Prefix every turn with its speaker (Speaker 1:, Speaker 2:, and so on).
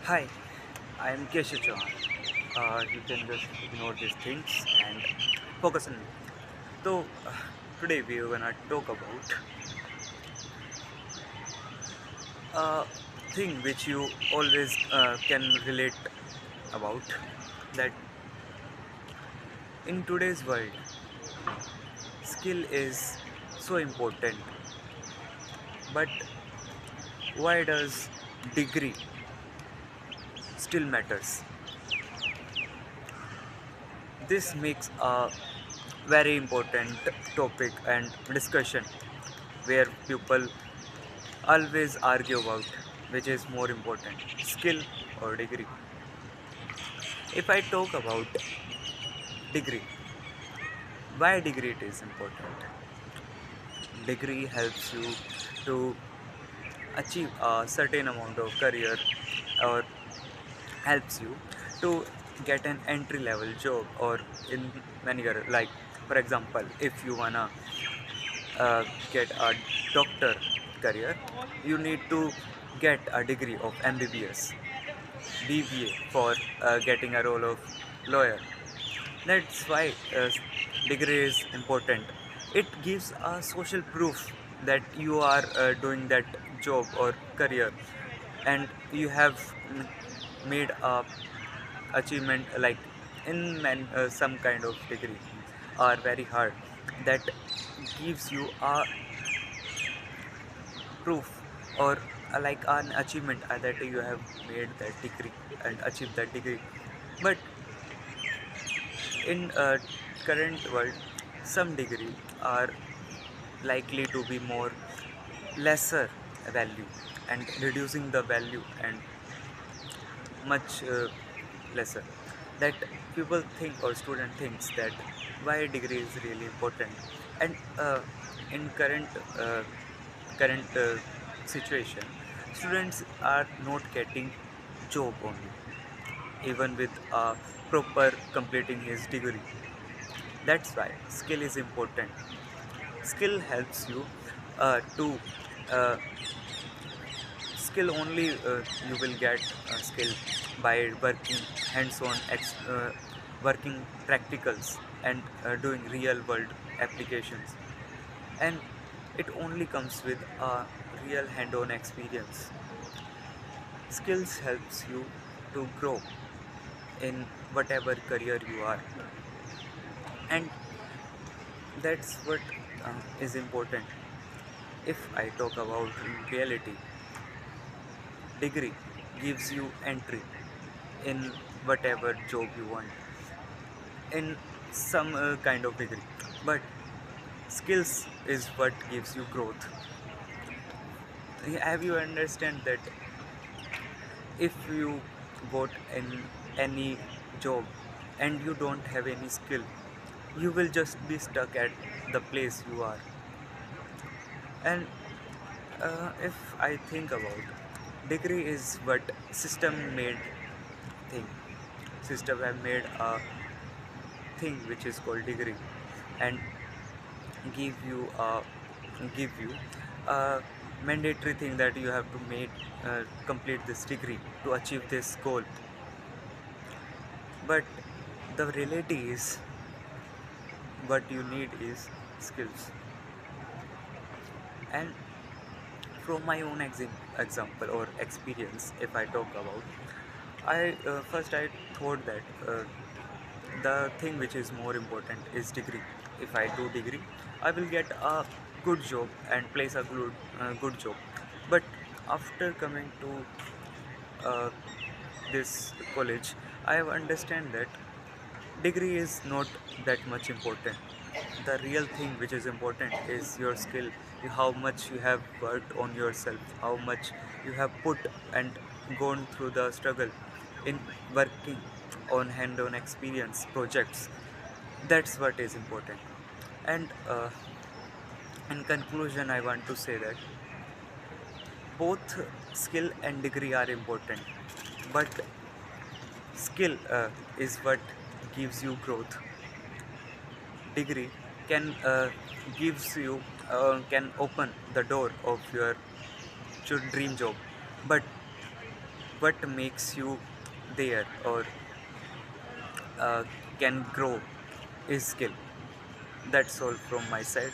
Speaker 1: Hi, I am Keshav Chauhan. You can just ignore these things and focus on me. So, today we are gonna talk about a thing which you always can relate about, that in today's world, skill is so important. But why does degree still matters? This makes a very important topic and discussion where people always argue about which is more important, skill or degree. If I talk about degree, why degree it is important? Degree helps you to achieve a certain amount of career, or helps you to get an entry level job, or in many other, like for example, if you wanna get a doctor career, you need to get a degree of MBBS, BBA for getting a role of lawyer. That's why degree is important. It gives a social proof that you are doing that job or career, and you have made a achievement, like some kind of degree are very hard, that gives you a proof, or like an achievement that you have made that degree and achieved that degree. But in current world, some degree are likely to be more lesser value, and reducing the value and much lesser, that people think or student thinks that why degree is really important. And in current situation, students are not getting job only, even with proper completing his degree. That's why skill is important. Skill helps you to uh, skill only you will get skill by working hands-on, working practicals, and doing real world applications. And it only comes with a real hand-on experience. Skills helps you to grow in whatever career you are, and that's what is important. If I talk about reality, degree gives you entry in whatever job you want, in some kind of degree, but skills is what gives you growth. Have you understand that if you got in any job and you don't have any skill, you will just be stuck at the place you are. And if I think about, degree is what system made thing. System have made a thing which is called degree, and give you a mandatory thing that you have to make complete this degree to achieve this goal. But the reality is, what you need is skills. And from my own example or experience, if I talk about, I thought that the thing which is more important is degree. If I do degree, I will get a good job and place a good job. But after coming to uh, this college, I have understand that degree is not that much important. The real thing which is important is your skill, how much you have worked on yourself, how much you have put and gone through the struggle in working on hand-on experience projects. That's what is important. And in conclusion, I want to say that both skill and degree are important, but skill is what gives you growth. Degree can open the door of your dream job, but what makes you there or uh, can grow is skill. That's all from my side.